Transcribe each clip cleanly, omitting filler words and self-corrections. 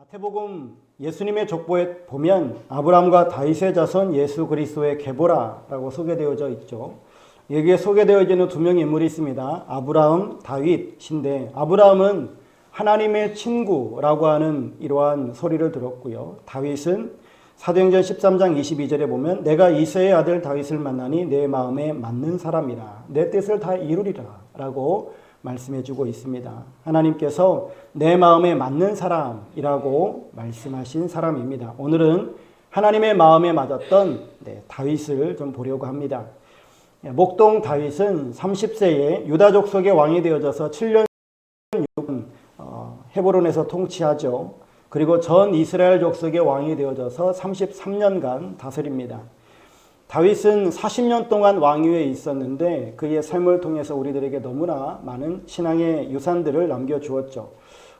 마태복음 예수님의 족보에 보면 아브라함과 다윗의 자손 예수 그리스도의 계보라라고 소개되어져 있죠. 여기에 소개되어지는 두 명의 인물이 있습니다. 아브라함, 다윗인데 아브라함은 하나님의 친구라고 하는 이러한 소리를 들었고요. 다윗은 사도행전 13장 22절에 보면 내가 이새의 아들 다윗을 만나니 내 마음에 맞는 사람이라 내 뜻을 다 이루리라 라고 말씀해주고 있습니다. 하나님께서 내 마음에 맞는 사람이라고 말씀하신 사람입니다. 오늘은 하나님의 마음에 맞았던 다윗을 좀 보려고 합니다. 목동 다윗은 30세에 유다 족속의 왕이 되어져서 7년 6년 헤브론에서 통치하죠. 그리고 전 이스라엘 족속의 왕이 되어져서 33년간 다스립니다. 다윗은 40년 동안 왕위에 있었는데 그의 삶을 통해서 우리들에게 너무나 많은 신앙의 유산들을 남겨주었죠.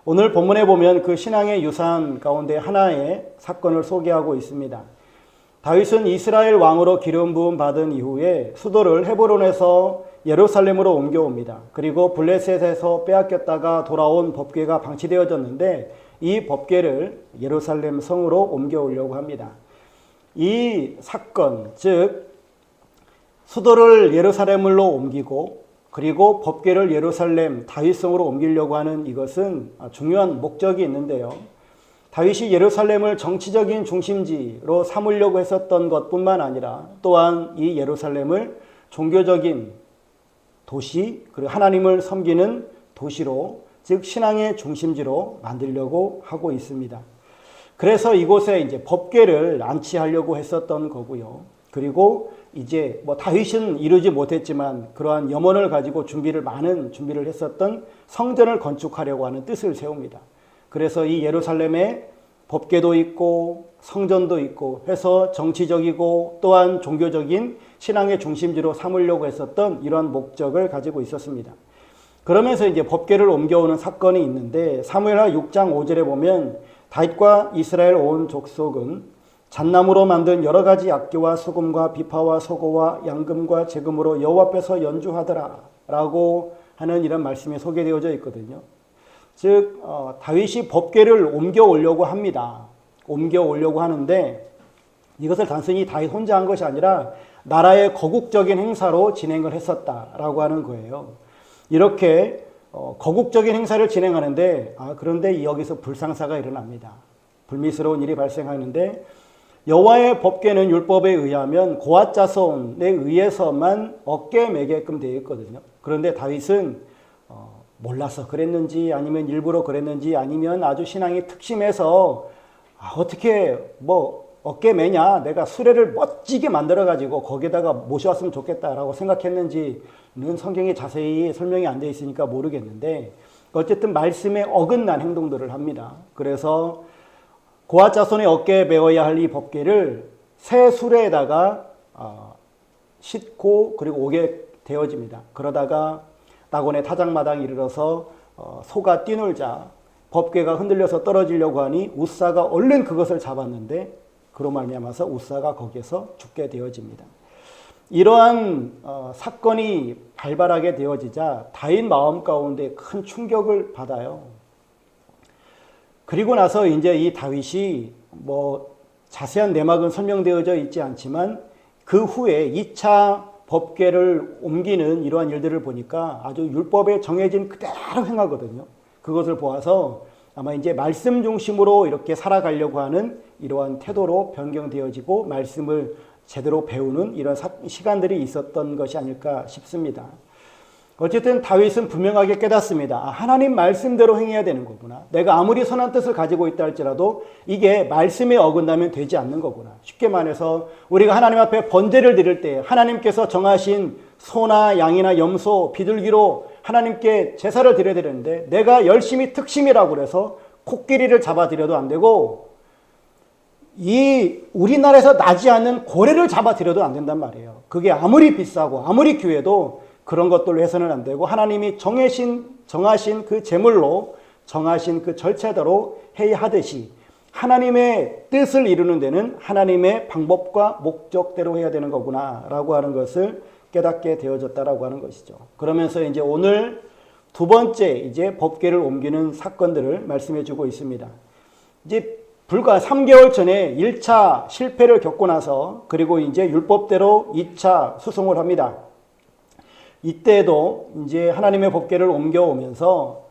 오늘 본문에 보면 그 신앙의 유산 가운데 하나의 사건을 소개하고 있습니다. 다윗은 이스라엘 왕으로 기름 부음 받은 이후에 수도를 헤브론에서 예루살렘으로 옮겨옵니다. 그리고 블레셋에서 빼앗겼다가 돌아온 법궤가 방치되어졌는데 이 법궤를 예루살렘 성으로 옮겨오려고 합니다. 이 사건, 즉 수도를 예루살렘으로 옮기고 그리고 법궤를 예루살렘 다윗성으로 옮기려고 하는 이것은 중요한 목적이 있는데요. 다윗이 예루살렘을 정치적인 중심지로 삼으려고 했었던 것뿐만 아니라 또한 이 예루살렘을 종교적인 도시, 그리고 하나님을 섬기는 도시로, 즉 신앙의 중심지로 만들려고 하고 있습니다. 그래서 이곳에 이제 법궤를 안치하려고 했었던 거고요. 그리고 이제 다윗은 이루지 못했지만 그러한 염원을 가지고 많은 준비를 했었던 성전을 건축하려고 하는 뜻을 세웁니다. 그래서 이 예루살렘에 법궤도 있고 성전도 있고 해서 정치적이고 또한 종교적인 신앙의 중심지로 삼으려고 했었던 이러한 목적을 가지고 있었습니다. 그러면서 이제 법궤를 옮겨오는 사건이 있는데 사무엘하 6장 5절에 보면 다윗과 이스라엘 온 족속은 잣나무로 만든 여러 가지 악기와 수금과 비파와 소고와 양금과 제금으로 여호와 앞에서 연주하더라 라고 하는 이런 말씀이 소개되어져 있거든요. 즉 다윗이 법궤를 옮겨오려고 합니다. 옮겨오려고 하는데 이것을 단순히 다윗 혼자 한 것이 아니라 나라의 거국적인 행사로 진행을 했었다라고 하는 거예요. 이렇게 거국적인 행사를 진행하는데 그런데 여기서 불상사가 일어납니다. 불미스러운 일이 발생하는데 여호와의 법궤는 율법에 의하면 고앗 자손에 의해서만 어깨에 매게끔 되어 있거든요. 그런데 다윗은 몰라서 그랬는지 아니면 일부러 그랬는지 아니면 아주 신앙이 특심해서 어떻게 어깨 매냐, 내가 수레를 멋지게 만들어가지고 거기에다가 모셔왔으면 좋겠다라고 생각했는지는 성경에 자세히 설명이 안 돼 있으니까 모르겠는데 어쨌든 말씀에 어긋난 행동들을 합니다. 그래서 고앗 자손의 어깨에 메어야 할 이 법궤를 새 수레에다가 싣고 그리고 오게 되어집니다. 그러다가 낙원의 타작마당에 이르러서 소가 뛰놀자 법궤가 흔들려서 떨어지려고 하니 웃사가 얼른 그것을 잡았는데 그로 말미암아서 웃사가 거기에서 죽게 되어집니다. 이러한 사건이 발발하게 되어지자 다윗 마음 가운데 큰 충격을 받아요. 그리고 나서 이제 이 다윗이 자세한 내막은 설명되어져 있지 않지만 그 후에 2차 법궤를 옮기는 이러한 일들을 보니까 아주 율법에 정해진 그대로 행하거든요. 그것을 보아서 아마 이제 말씀 중심으로 이렇게 살아가려고 하는 이러한 태도로 변경되어지고 말씀을 제대로 배우는 이런 시간들이 있었던 것이 아닐까 싶습니다. 어쨌든 다윗은 분명하게 깨닫습니다. 하나님 말씀대로 행해야 되는 거구나. 내가 아무리 선한 뜻을 가지고 있다 할지라도 이게 말씀에 어긋나면 되지 않는 거구나. 쉽게 말해서 우리가 하나님 앞에 번제를 드릴 때 하나님께서 정하신 소나 양이나 염소, 비둘기로 하나님께 제사를 드려야 되는데 내가 열심히 특심이라고 그래서 코끼리를 잡아드려도 안 되고 이 우리나라에서 나지 않는 고래를 잡아드려도 안 된단 말이에요. 그게 아무리 비싸고 아무리 귀해도 그런 것들로 해서는 안 되고 하나님이 정하신 그 제물로 정하신 그 절차대로 해야 하듯이 하나님의 뜻을 이루는 데는 하나님의 방법과 목적대로 해야 되는 거구나 라고 하는 것을 깨닫게 되어졌다라고 하는 것이죠. 그러면서 이제 오늘 두 번째 이제 법궤를 옮기는 사건들을 말씀해 주고 있습니다. 이제 불과 3개월 전에 1차 실패를 겪고 나서 그리고 이제 율법대로 2차 수송을 합니다. 이때도 이제 하나님의 법궤를 옮겨오면서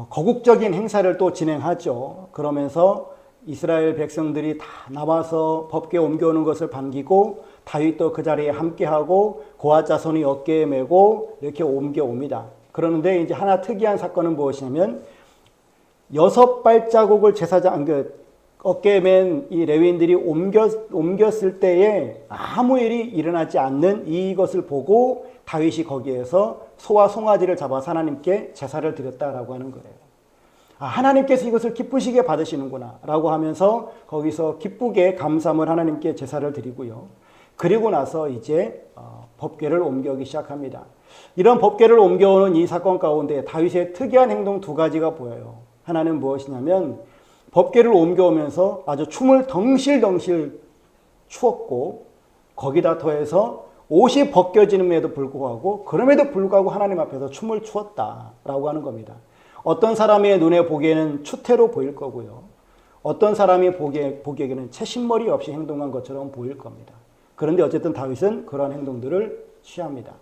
거국적인 행사를 또 진행하죠. 그러면서 이스라엘 백성들이 다 나와서 법궤 옮겨오는 것을 반기고 다윗도 그 자리에 함께하고 고아 자손이 어깨에 메고 이렇게 옮겨옵니다. 그러는데 이제 하나 특이한 사건은 무엇이냐면 6발자국을 제사장 어깨에 맨 이 레위인들이 옮겼을 때에 아무 일이 일어나지 않는 이것을 보고 다윗이 거기에서 소와 송아지를 잡아서 하나님께 제사를 드렸다라고 하는 거예요. 하나님께서 이것을 기쁘시게 받으시는구나 라고 하면서 거기서 기쁘게 감사함을 하나님께 제사를 드리고요. 그리고 나서 이제 법궤를 옮겨오기 시작합니다. 이런 법궤를 옮겨오는 이 사건 가운데 다윗의 특이한 행동 두 가지가 보여요. 하나는 무엇이냐면 법궤를 옮겨오면서 아주 춤을 덩실덩실 추었고 거기다 더해서 옷이 벗겨지는에도 불구하고 그럼에도 불구하고 하나님 앞에서 춤을 추었다라고 하는 겁니다. 어떤 사람의 눈에 보기에는 추태로 보일 거고요. 어떤 사람이 보기에는 채신머리 없이 행동한 것처럼 보일 겁니다. 그런데 어쨌든 다윗은 그런 행동들을 취합니다.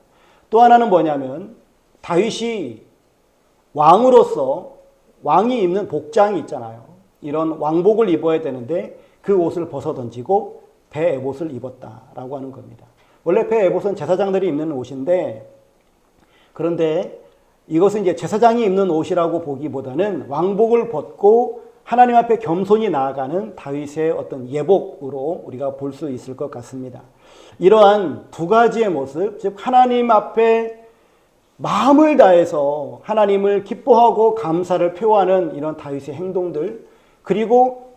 또 하나는 뭐냐면 다윗이 왕으로서 왕이 입는 복장이 있잖아요. 이런 왕복을 입어야 되는데 그 옷을 벗어던지고 배 에봇을 입었다라고 하는 겁니다. 원래 배 에봇은 제사장들이 입는 옷인데 그런데 이것은 이제 제사장이 입는 옷이라고 보기보다는 왕복을 벗고 하나님 앞에 겸손히 나아가는 다윗의 어떤 예복으로 우리가 볼 수 있을 것 같습니다. 이러한 두 가지의 모습, 즉 하나님 앞에 마음을 다해서 하나님을 기뻐하고 감사를 표하는 이런 다윗의 행동들, 그리고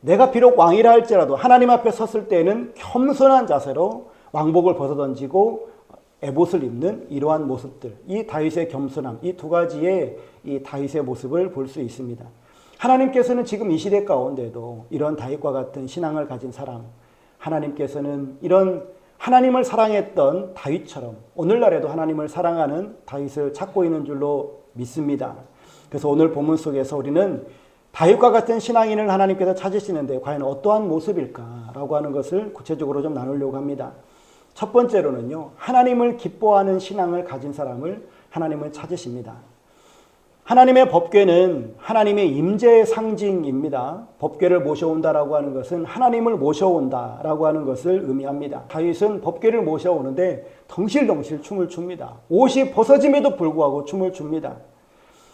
내가 비록 왕이라 할지라도 하나님 앞에 섰을 때는 겸손한 자세로 왕복을 벗어던지고 에봇을 입는 이러한 모습들, 이 다윗의 겸손함, 이 두 가지의 이 다윗의 모습을 볼 수 있습니다. 하나님께서는 지금 이 시대 가운데도 이런 다윗과 같은 신앙을 가진 사람, 하나님께서는 이런 하나님을 사랑했던 다윗처럼 오늘날에도 하나님을 사랑하는 다윗을 찾고 있는 줄로 믿습니다. 그래서 오늘 본문 속에서 우리는 다윗과 같은 신앙인을 하나님께서 찾으시는데 과연 어떠한 모습일까라고 하는 것을 구체적으로 좀 나누려고 합니다. 첫 번째로는요, 하나님을 기뻐하는 신앙을 가진 사람을 하나님은 찾으십니다. 하나님의 법궤는 하나님의 임재의 상징입니다. 법궤를 모셔온다라고 하는 것은 하나님을 모셔온다라고 하는 것을 의미합니다. 다윗은 법궤를 모셔오는데 덩실덩실 춤을 춥니다. 옷이 벗어짐에도 불구하고 춤을 춥니다.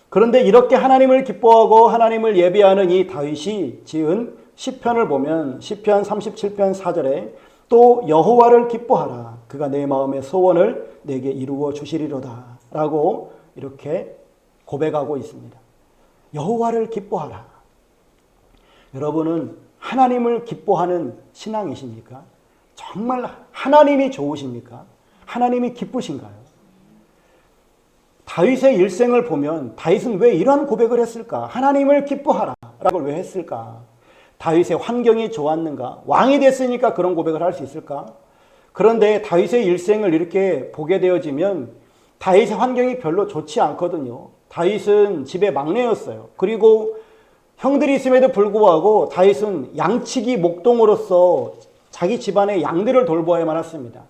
그런데 이렇게 하나님을 기뻐하고 하나님을 예배하는 이 다윗이 지은 시편을 보면 시편 37편 4절에 또 여호와를 기뻐하라. 그가 내 마음의 소원을 내게 이루어 주시리로다. 라고 이렇게 고백하고 있습니다. 여호와를 기뻐하라. 여러분은 하나님을 기뻐하는 신앙이십니까? 정말 하나님이 좋으십니까? 하나님이 기쁘신가요? 다윗의 일생을 보면 다윗은 왜 이러한 고백을 했을까? 하나님을 기뻐하라 라고 왜 했을까? 다윗의 환경이 좋았는가? 왕이 됐으니까 그런 고백을 할 수 있을까? 그런데 다윗의 일생을 이렇게 보게 되어지면 다윗의 환경이 별로 좋지 않거든요. 다윗은 집의 막내였어요. 그리고 형들이 있음에도 불구하고 다윗은 양치기 목동으로서 자기 집안의 양들을 돌보아야만 했습니다.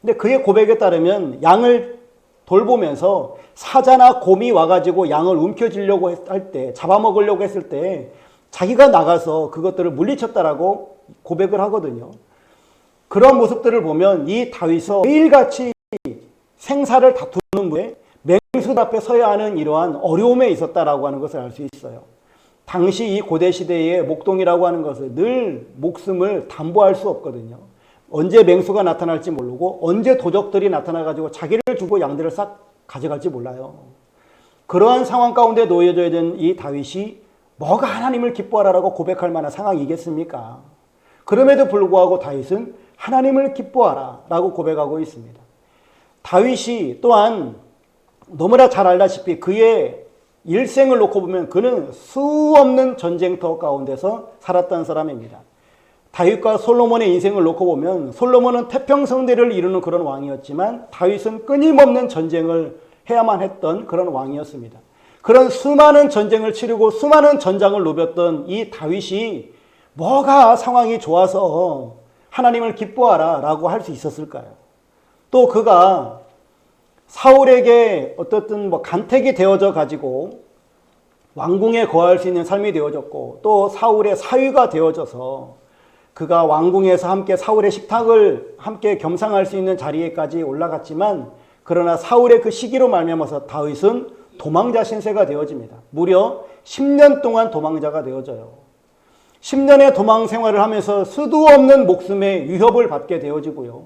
근데 그의 고백에 따르면 양을 돌보면서 사자나 곰이 와가지고 양을 움켜쥐려고 할 때, 잡아먹으려고 했을 때 자기가 나가서 그것들을 물리쳤다라고 고백을 하거든요. 그런 모습들을 보면 이 다윗은 매일같이 생사를 다투는 분에 맹수 앞에 서야 하는 이러한 어려움에 있었다라고 하는 것을 알 수 있어요. 당시 이 고대 시대의 목동이라고 하는 것은 늘 목숨을 담보할 수 없거든요. 언제 맹수가 나타날지 모르고 언제 도적들이 나타나가지고 자기를 주고 양들을 싹 가져갈지 몰라요. 그러한 상황 가운데 놓여져 있는 이 다윗이 뭐가 하나님을 기뻐하라고 고백할 만한 상황이겠습니까? 그럼에도 불구하고 다윗은 하나님을 기뻐하라 라고 고백하고 있습니다. 다윗이 또한 너무나 잘 알다시피 그의 일생을 놓고 보면 그는 수없는 전쟁터 가운데서 살았던 사람입니다. 다윗과 솔로몬의 인생을 놓고 보면 솔로몬은 태평성대를 이루는 그런 왕이었지만 다윗은 끊임없는 전쟁을 해야만 했던 그런 왕이었습니다. 그런 수많은 전쟁을 치르고 수많은 전장을 누볐던 이 다윗이 뭐가 상황이 좋아서 하나님을 기뻐하라 라고 할 수 있었을까요? 또 그가 사울에게 어떻든 간택이 되어져 가지고 왕궁에 거할 수 있는 삶이 되어졌고, 또 사울의 사위가 되어져서 그가 왕궁에서 함께 사울의 식탁을 함께 겸상할 수 있는 자리에까지 올라갔지만, 그러나 사울의 그 시기로 말미암아서 다윗은 도망자 신세가 되어집니다. 무려 10년 동안 도망자가 되어져요. 10년의 도망 생활을 하면서 수도 없는 목숨의 위협을 받게 되어지고요.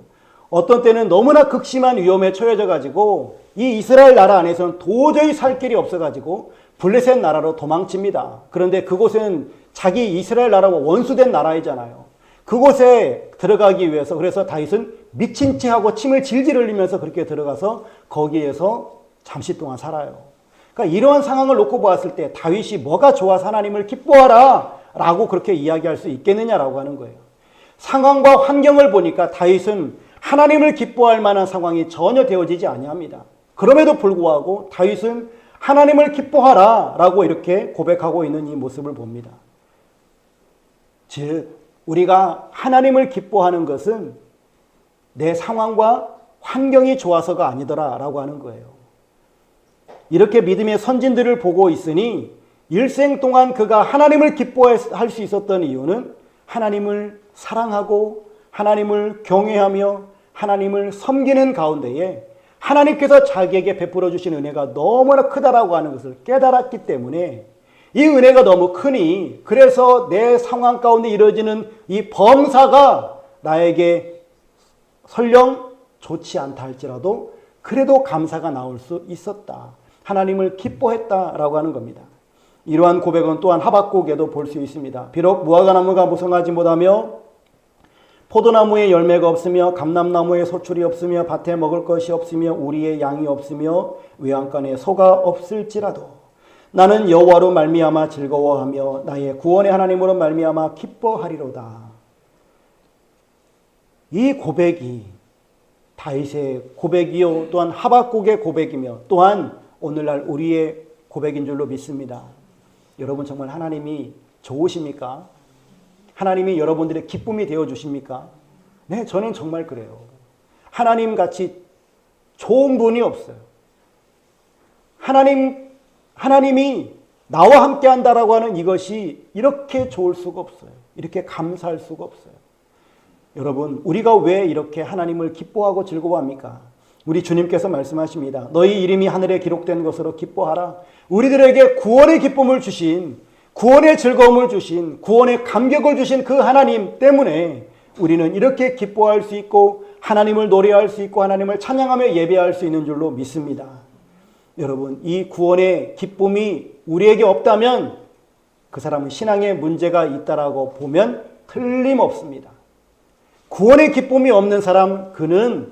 어떤 때는 너무나 극심한 위험에 처해져 가지고 이 이스라엘 나라 안에서는 도저히 살 길이 없어 가지고 블레셋 나라로 도망칩니다. 그런데 그곳은 자기 이스라엘 나라와 원수된 나라이잖아요. 그곳에 들어가기 위해서, 그래서 다윗은 미친 채 하고 침을 질질 흘리면서 그렇게 들어가서 거기에서 잠시 동안 살아요. 그러니까 이러한 상황을 놓고 보았을 때 다윗이 뭐가 좋아서 하나님을 기뻐하라 라고 그렇게 이야기할 수 있겠느냐라고 하는 거예요. 상황과 환경을 보니까 다윗은 하나님을 기뻐할 만한 상황이 전혀 되어지지 아니합니다. 그럼에도 불구하고 다윗은 하나님을 기뻐하라 라고 이렇게 고백하고 있는 이 모습을 봅니다. 즉, 우리가 하나님을 기뻐하는 것은 내 상황과 환경이 좋아서가 아니더라 라고 하는 거예요. 이렇게 믿음의 선진들을 보고 있으니 일생 동안 그가 하나님을 기뻐할 수 있었던 이유는 하나님을 사랑하고 하나님을 경외하며 하나님을 섬기는 가운데에 하나님께서 자기에게 베풀어 주신 은혜가 너무나 크다라고 하는 것을 깨달았기 때문에, 이 은혜가 너무 크니 그래서 내 상황 가운데 이루어지는 이 범사가 나에게 설령 좋지 않다 할지라도 그래도 감사가 나올 수 있었다. 하나님을 기뻐했다라고 하는 겁니다. 이러한 고백은 또한 하박국에도 볼 수 있습니다. 비록 무화과나무가 무성하지 못하며 포도나무에 열매가 없으며 감람나무에 소출이 없으며 밭에 먹을 것이 없으며 우리의 양이 없으며 외양간에 소가 없을지라도 나는 여호와로 말미암아 즐거워하며 나의 구원의 하나님으로 말미암아 기뻐하리로다. 이 고백이 다윗의 고백이요 또한 하박국의 고백이며 또한 오늘날 우리의 고백인 줄로 믿습니다. 여러분 정말 하나님이 좋으십니까? 하나님이 여러분들의 기쁨이 되어주십니까? 네, 저는 정말 그래요. 하나님같이 좋은 분이 없어요. 하나님이 나와 함께 한다라고 하는 이것이 이렇게 좋을 수가 없어요. 이렇게 감사할 수가 없어요. 여러분, 우리가 왜 이렇게 하나님을 기뻐하고 즐거워합니까? 우리 주님께서 말씀하십니다. 너희 이름이 하늘에 기록된 것으로 기뻐하라. 우리들에게 구원의 기쁨을 주신, 구원의 즐거움을 주신, 구원의 감격을 주신 그 하나님 때문에 우리는 이렇게 기뻐할 수 있고 하나님을 노래할 수 있고 하나님을 찬양하며 예배할 수 있는 줄로 믿습니다. 여러분, 이 구원의 기쁨이 우리에게 없다면 그 사람은 신앙에 문제가 있다라고 보면 틀림없습니다. 구원의 기쁨이 없는 사람, 그는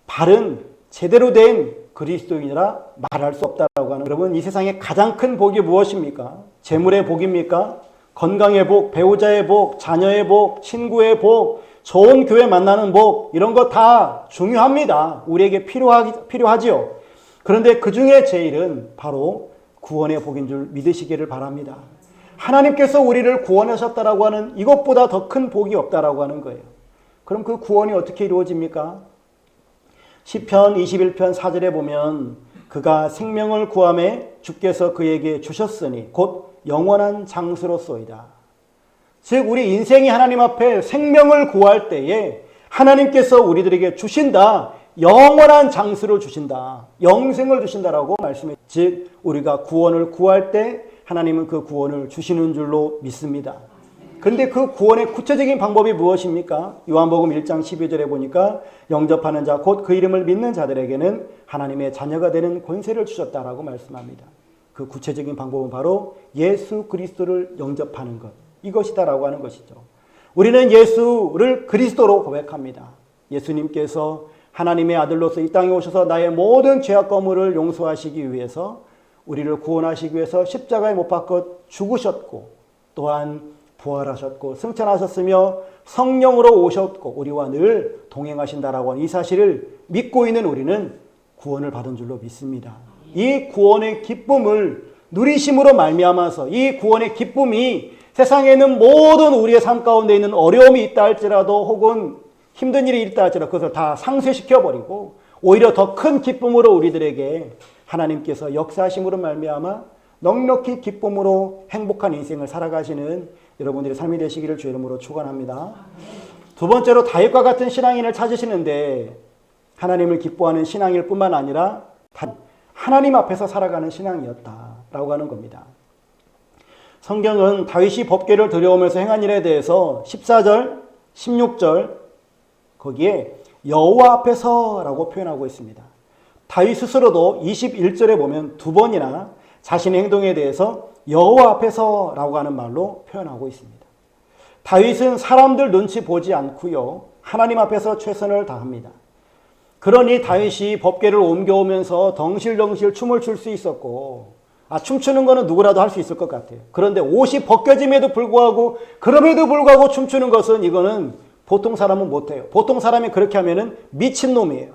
바른 제대로 된 그리스도인이라 말할 수 없다라고 하는. 여러분, 이 세상에 가장 큰 복이 무엇입니까? 재물의 복입니까? 건강의 복, 배우자의 복, 자녀의 복, 친구의 복, 좋은 교회 만나는 복, 이런 거 다 중요합니다. 우리에게 필요하지요. 그런데 그 중에 제일은 바로 구원의 복인 줄 믿으시기를 바랍니다. 하나님께서 우리를 구원하셨다라고 하는 이것보다 더 큰 복이 없다라고 하는 거예요. 그럼 그 구원이 어떻게 이루어집니까? 시편 21편 4절에 보면 그가 생명을 구하매 주께서 그에게 주셨으니 곧 영원한 장수로소이다. 즉 우리 인생이 하나님 앞에 생명을 구할 때에 하나님께서 우리들에게 주신다. 영원한 장수를 주신다. 영생을 주신다라고 말씀해. 즉 우리가 구원을 구할 때 하나님은 그 구원을 주시는 줄로 믿습니다. 그런데 그 구원의 구체적인 방법이 무엇입니까? 요한복음 1장 12절에 보니까 영접하는 자 곧 그 이름을 믿는 자들에게는 하나님의 자녀가 되는 권세를 주셨다라고 말씀합니다. 그 구체적인 방법은 바로 예수 그리스도를 영접하는 것, 이것이다라고 하는 것이죠. 우리는 예수를 그리스도로 고백합니다. 예수님께서 하나님의 아들로서 이 땅에 오셔서 나의 모든 죄악 거물을 용서하시기 위해서 우리를 구원하시기 위해서 십자가에 못 박혀 죽으셨고 또한 부활하셨고 승천하셨으며 성령으로 오셨고 우리와 늘 동행하신다라고 하는 이 사실을 믿고 있는 우리는 구원을 받은 줄로 믿습니다. 이 구원의 기쁨을 누리심으로 말미암아서 이 구원의 기쁨이 세상에 있는 모든 우리의 삶 가운데 있는 어려움이 있다 할지라도 혹은 힘든 일이 있다 할지라도 그것을 다 상쇄시켜버리고 오히려 더 큰 기쁨으로 우리들에게 하나님께서 역사하심으로 말미암아 넉넉히 기쁨으로 행복한 인생을 살아가시는 여러분들의 삶이 되시기를 주의 이름으로 축원합니다. 두 번째로 다윗과 같은 신앙인을 찾으시는데 하나님을 기뻐하는 신앙일 뿐만 아니라 하나님 앞에서 살아가는 신앙이었다라고 하는 겁니다. 성경은 다윗이 법궤를 들여오면서 행한 일에 대해서 14절, 16절 거기에 여호와 앞에서라고 표현하고 있습니다. 다윗 스스로도 21절에 보면 두 번이나 자신의 행동에 대해서 여호와 앞에서라고 하는 말로 표현하고 있습니다. 다윗은 사람들 눈치 보지 않고요. 하나님 앞에서 최선을 다합니다. 그러니 다윗이 법궤를 옮겨오면서 덩실덩실 춤을 출 수 있었고 춤추는 거는 누구라도 할 수 있을 것 같아요. 그런데 옷이 벗겨짐에도 불구하고 그럼에도 불구하고 춤추는 것은 이거는 보통 사람은 못해요. 보통 사람이 그렇게 하면은 미친놈이에요.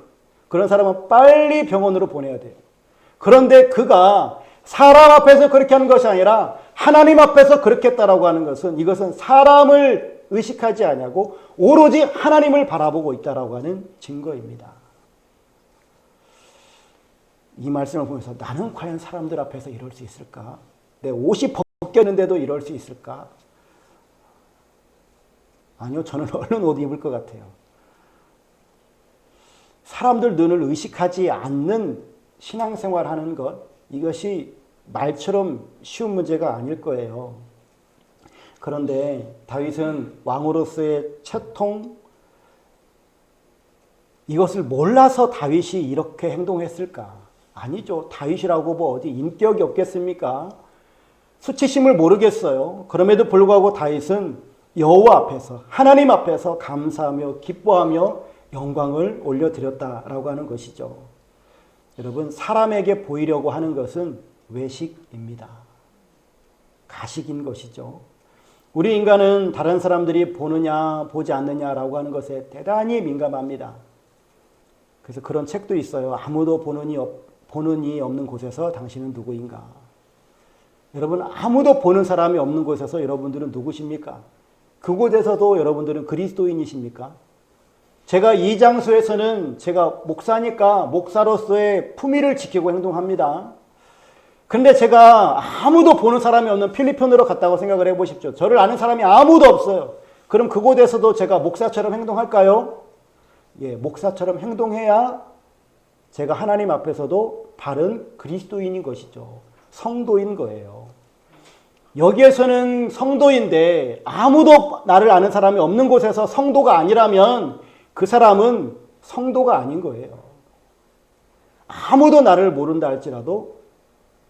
그런 사람은 빨리 병원으로 보내야 돼요. 그런데 그가 사람 앞에서 그렇게 하는 것이 아니라 하나님 앞에서 그렇게 했다라고 하는 것은 이것은 사람을 의식하지 아니하고 오로지 하나님을 바라보고 있다라고 하는 증거입니다. 이 말씀을 보면서 나는 과연 사람들 앞에서 이럴 수 있을까? 내 옷이 벗겼는데도 이럴 수 있을까? 아니요, 저는 얼른 옷 입을 것 같아요. 사람들 눈을 의식하지 않는 신앙생활 하는 것, 이것이 말처럼 쉬운 문제가 아닐 거예요. 그런데 다윗은 왕으로서의 채통, 이것을 몰라서 다윗이 이렇게 행동했을까? 아니죠. 다윗이라고 뭐 어디 인격이 없겠습니까? 수치심을 모르겠어요. 그럼에도 불구하고 다윗은 여호와 앞에서 하나님 앞에서 감사하며 기뻐하며 영광을 올려드렸다라고 하는 것이죠. 여러분, 사람에게 보이려고 하는 것은 외식입니다. 가식인 것이죠. 우리 인간은 다른 사람들이 보느냐 보지 않느냐라고 하는 것에 대단히 민감합니다. 그래서 그런 책도 있어요. 아무도 보는 이 없는 곳에서 당신은 누구인가? 여러분, 아무도 보는 사람이 없는 곳에서 여러분들은 누구십니까? 그곳에서도 여러분들은 그리스도인이십니까? 제가 이 장소에서는 제가 목사니까 목사로서의 품위를 지키고 행동합니다. 그런데 제가 아무도 보는 사람이 없는 필리핀으로 갔다고 생각을 해보십시오. 저를 아는 사람이 아무도 없어요. 그럼 그곳에서도 제가 목사처럼 행동할까요? 예, 목사처럼 행동해야 제가 하나님 앞에서도 바른 그리스도인인 것이죠. 성도인 거예요. 여기에서는 성도인데 아무도 나를 아는 사람이 없는 곳에서 성도가 아니라면 그 사람은 성도가 아닌 거예요. 아무도 나를 모른다 할지라도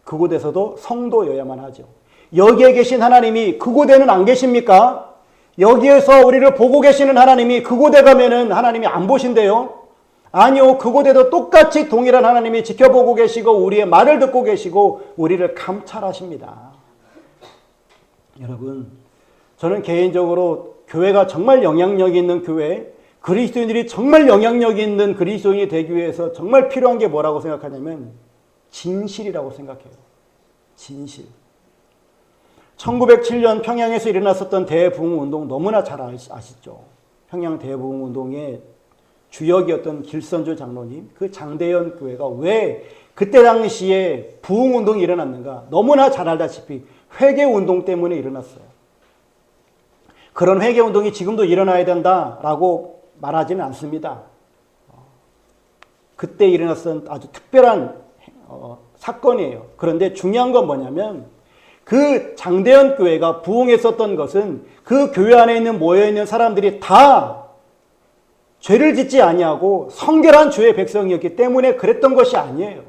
그곳에서도 성도여야만 하죠. 여기에 계신 하나님이 그곳에는 안 계십니까? 여기에서 우리를 보고 계시는 하나님이 그곳에 가면은 하나님이 안 보신대요? 아니요. 그곳에도 똑같이 동일한 하나님이 지켜보고 계시고 우리의 말을 듣고 계시고 우리를 감찰하십니다. 여러분, 저는 개인적으로 교회가 정말 영향력 있는 교회, 그리스도인들이 정말 영향력 있는 그리스도인이 되기 위해서 정말 필요한 게 뭐라고 생각하냐면 진실이라고 생각해요. 진실. 1907년 평양에서 일어났었던 대부흥운동 너무나 잘 아시죠? 평양 대부흥운동의 주역이었던 길선조 장로님, 그 장대현 교회가 왜 그때 당시에 부흥운동이 일어났는가? 너무나 잘 알다시피 회개운동 때문에 일어났어요. 그런 회개운동이 지금도 일어나야 된다라고 말하지는 않습니다. 그때 일어났던 아주 특별한 사건이에요. 그런데 중요한 건 뭐냐면 그 장대현 교회가 부흥했었던 것은 그 교회 안에 있는 모여있는 사람들이 다 죄를 짓지 아니하고 성결한 주의 백성이었기 때문에 그랬던 것이 아니에요.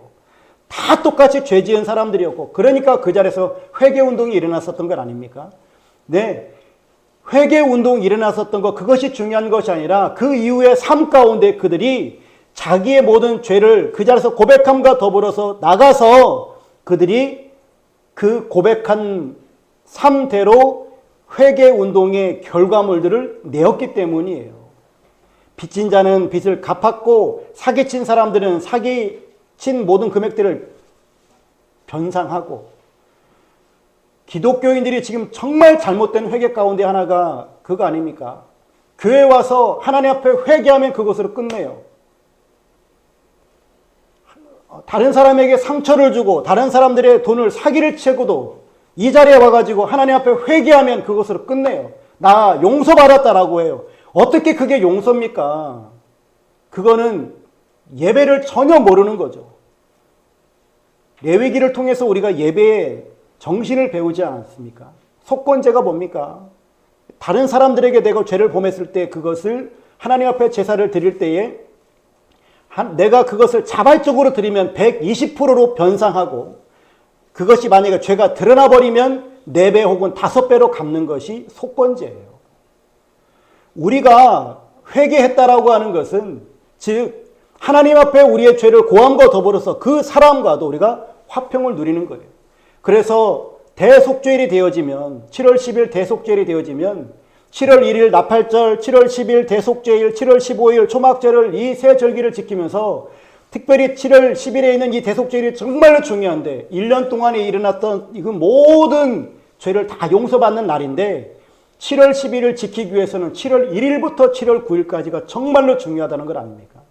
다 똑같이 죄 지은 사람들이었고 그러니까 그 자리에서 회개운동이 일어났었던 것 아닙니까? 네, 회개운동이 일어났었던 것, 그것이 중요한 것이 아니라 그 이후의 삶 가운데 그들이 자기의 모든 죄를 그 자리에서 고백함과 더불어서 나가서 그들이 그 고백한 삶대로 회개운동의 결과물들을 내었기 때문이에요. 빚진 자는 빚을 갚았고 사기친 사람들은 사기친 모든 금액들을 변상하고, 기독교인들이 지금 정말 잘못된 회개 가운데 하나가 그거 아닙니까? 교회 와서 하나님 앞에 회개하면 그것으로 끝내요. 다른 사람에게 상처를 주고 다른 사람들의 돈을 사기를 치고도 이 자리에 와가지고 하나님 앞에 회개하면 그것으로 끝내요. 나 용서받았다라고 해요. 어떻게 그게 용서입니까? 그거는 예배를 전혀 모르는 거죠. 레위기를 통해서 우리가 예배의 정신을 배우지 않았습니까? 속건제가 뭡니까? 다른 사람들에게 내가 죄를 범했을 때 그것을 하나님 앞에 제사를 드릴 때에 내가 그것을 자발적으로 드리면 120%로 변상하고, 그것이 만약에 죄가 드러나 버리면 4배 혹은 5배로 갚는 것이 속건제예요. 우리가 회개했다라고 하는 것은, 즉 하나님 앞에 우리의 죄를 고함과 더불어서 그 사람과도 우리가 화평을 누리는 거예요. 그래서 대속죄일이 되어지면, 7월 10일 대속죄일이 되어지면 7월 1일 나팔절, 7월 10일 대속죄일, 7월 15일 초막절을 이 세 절기를 지키면서, 특별히 7월 10일에 있는 이 대속죄일이 정말로 중요한데 1년 동안에 일어났던 이 모든 죄를 다 용서받는 날인데, 7월 10일을 지키기 위해서는 7월 1일부터 7월 9일까지가 정말로 중요하다는 걸 아닙니까?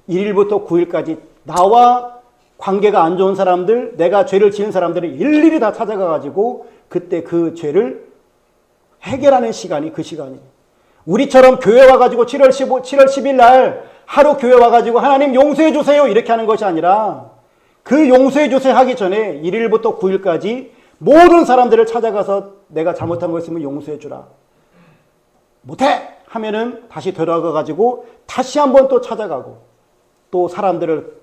1일부터 9일까지 나와 관계가 안 좋은 사람들, 내가 죄를 지은 사람들을 일일이 다 찾아가 가지고 그때 그 죄를 해결하는 시간이 그 시간이에요. 우리처럼 교회 와가지고 7월 10일 날 하루 교회 와가지고 하나님 용서해 주세요 이렇게 하는 것이 아니라, 그 용서해 주세요 하기 전에 1일부터 9일까지 모든 사람들을 찾아가서 내가 잘못한 거 있으면 용서해 주라. 못해! 하면은 다시 되돌아가가지고 다시 한번 또 찾아가고, 또 사람들을,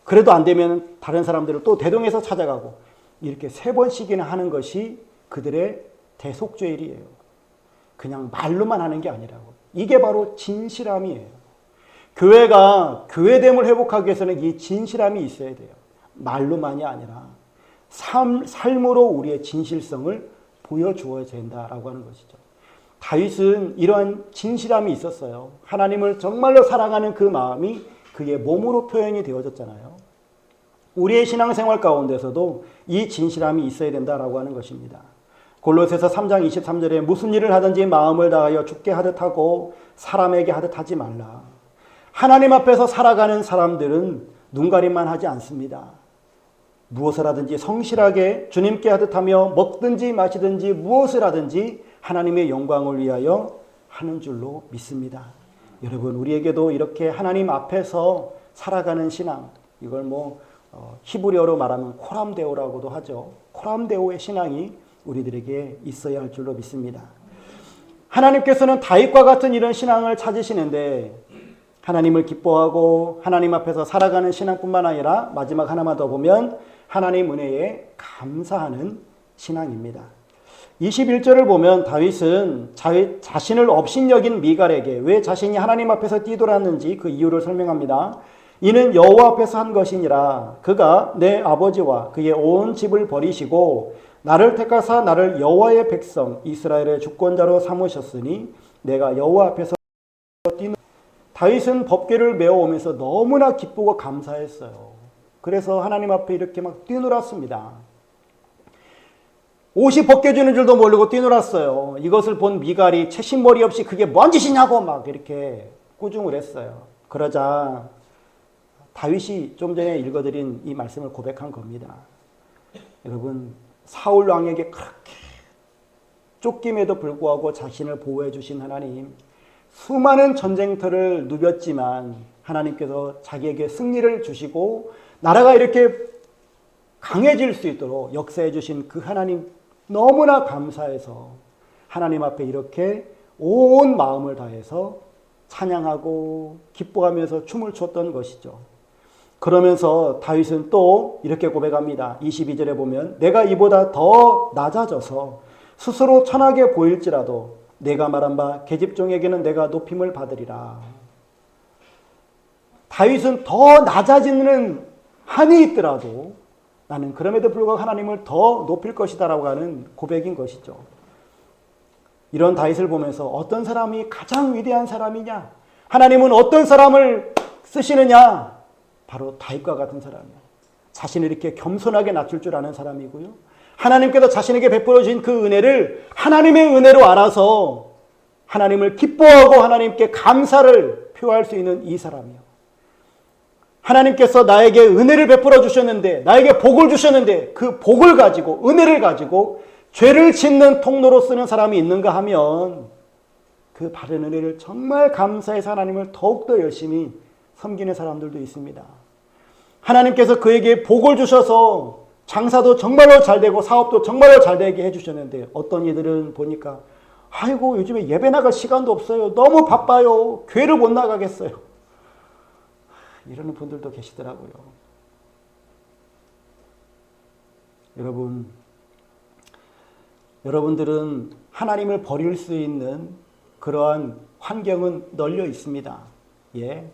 그래도 안 되면 다른 사람들을 또 대동해서 찾아가고, 이렇게 3번씩이나 하는 것이 그들의 대속죄일이에요. 그냥 말로만 하는 게 아니라고. 이게 바로 진실함이에요. 교회가 교회됨을 회복하기 위해서는 이 진실함이 있어야 돼요. 말로만이 아니라 삶으로 우리의 진실성을 보여주어야 된다라고 하는 것이죠. 다윗은 이러한 진실함이 있었어요. 하나님을 정말로 사랑하는 그 마음이 그의 몸으로 표현이 되어졌잖아요. 우리의 신앙생활 가운데서도 이 진실함이 있어야 된다라고 하는 것입니다. 골로새서 3장 23절에 무슨 일을 하든지 마음을 다하여 주께 하듯 하고 사람에게 하듯 하지 말라. 하나님 앞에서 살아가는 사람들은 눈가림만 하지 않습니다. 무엇을 하든지 성실하게 주님께 하듯 하며 먹든지 마시든지 무엇을 하든지 하나님의 영광을 위하여 하는 줄로 믿습니다. 여러분, 우리에게도 이렇게 하나님 앞에서 살아가는 신앙, 이걸 히브리어로 말하면 코람데오라고도 하죠. 코람데오의 신앙이 우리들에게 있어야 할 줄로 믿습니다. 하나님께서는 다윗과 같은 이런 신앙을 찾으시는데, 하나님을 기뻐하고 하나님 앞에서 살아가는 신앙뿐만 아니라 마지막 하나만 더 보면 하나님 은혜에 감사하는 신앙입니다. 21절을 보면 다윗은 자신을 업신여긴 미갈에게 왜 자신이 하나님 앞에서 뛰돌았는지 그 이유를 설명합니다. 이는 여호와 앞에서 한 것이니라. 그가 내 아버지와 그의 온 집을 버리시고 나를 택하사 나를 여호와의 백성 이스라엘의 주권자로 삼으셨으니 내가 여호와 앞에서 뛰는. 다윗은 법궤를 메어오면서 너무나 기쁘고 감사했어요. 그래서 하나님 앞에 이렇게 막 뛰놀았습니다. 옷이 벗겨지는 줄도 모르고 뛰놀았어요. 이것을 본 미갈이 채신머리 없이 그게 뭔 짓이냐고 막 이렇게 꾸중을 했어요. 그러자 다윗이 좀 전에 읽어드린 이 말씀을 고백한 겁니다. 여러분, 사울 왕에게 그렇게 쫓김에도 불구하고 자신을 보호해 주신 하나님, 수많은 전쟁터를 누볐지만 하나님께서 자기에게 승리를 주시고 나라가 이렇게 강해질 수 있도록 역사해 주신 그 하나님 너무나 감사해서 하나님 앞에 이렇게 온 마음을 다해서 찬양하고 기뻐하면서 춤을 췄던 것이죠. 그러면서 다윗은 또 이렇게 고백합니다. 22절에 보면 내가 이보다 더 낮아져서 스스로 천하게 보일지라도 내가 말한 바 계집종에게는 내가 높임을 받으리라. 다윗은 더 낮아지는 한이 있더라도 나는 그럼에도 불구하고 하나님을 더 높일 것이다 라고 하는 고백인 것이죠. 이런 다윗을 보면서 어떤 사람이 가장 위대한 사람이냐? 하나님은 어떤 사람을 쓰시느냐? 바로 다윗과 같은 사람이에요. 자신을 이렇게 겸손하게 낮출 줄 아는 사람이고요. 하나님께서 자신에게 베풀어 주신 그 은혜를 하나님의 은혜로 알아서 하나님을 기뻐하고 하나님께 감사를 표할 수 있는 이 사람이요. 하나님께서 나에게 은혜를 베풀어 주셨는데, 나에게 복을 주셨는데 그 복을 가지고, 은혜를 가지고 죄를 짓는 통로로 쓰는 사람이 있는가 하면 그 받은 은혜를 정말 감사해서 하나님을 더욱더 열심히 섬기는 사람들도 있습니다. 하나님께서 그에게 복을 주셔서 장사도 정말로 잘 되고 사업도 정말로 잘 되게 해주셨는데 어떤 이들은 보니까 아이고 요즘에 예배 나갈 시간도 없어요. 너무 바빠요. 교회를 못 나가겠어요. 이러는 분들도 계시더라고요. 여러분들은 하나님을 버릴 수 있는 그러한 환경은 널려 있습니다. 예.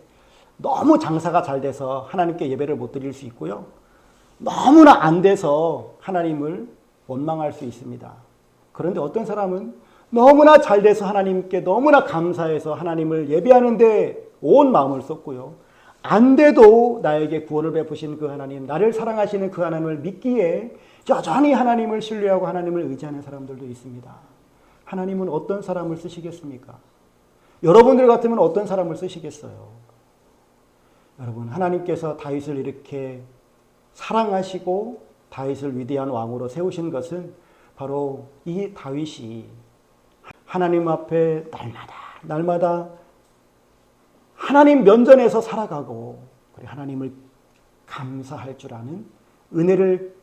너무 장사가 잘 돼서 하나님께 예배를 못 드릴 수 있고요. 너무나 안 돼서 하나님을 원망할 수 있습니다. 그런데 어떤 사람은 너무나 잘 돼서 하나님께 너무나 감사해서 하나님을 예배하는데 온 마음을 쏟고요. 안 돼도 나에게 구원을 베푸신 그 하나님, 나를 사랑하시는 그 하나님을 믿기에 여전히 하나님을 신뢰하고 하나님을 의지하는 사람들도 있습니다. 하나님은 어떤 사람을 쓰시겠습니까? 여러분들 같으면 어떤 사람을 쓰시겠어요? 여러분, 하나님께서 다윗을 이렇게 사랑하시고 다윗을 위대한 왕으로 세우신 것은 바로 이 다윗이 하나님 앞에 날마다 하나님 면전에서 살아가고 하나님을 감사할 줄 아는, 은혜를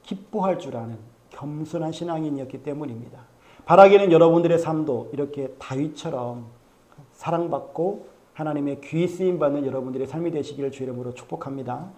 기뻐할 줄 아는 겸손한 신앙인이었기 때문입니다. 바라기는 여러분들의 삶도 이렇게 다윗처럼 사랑받고 하나님의 귀 쓰임 받는 여러분들의 삶이 되시기를 주 이름으로 축복합니다.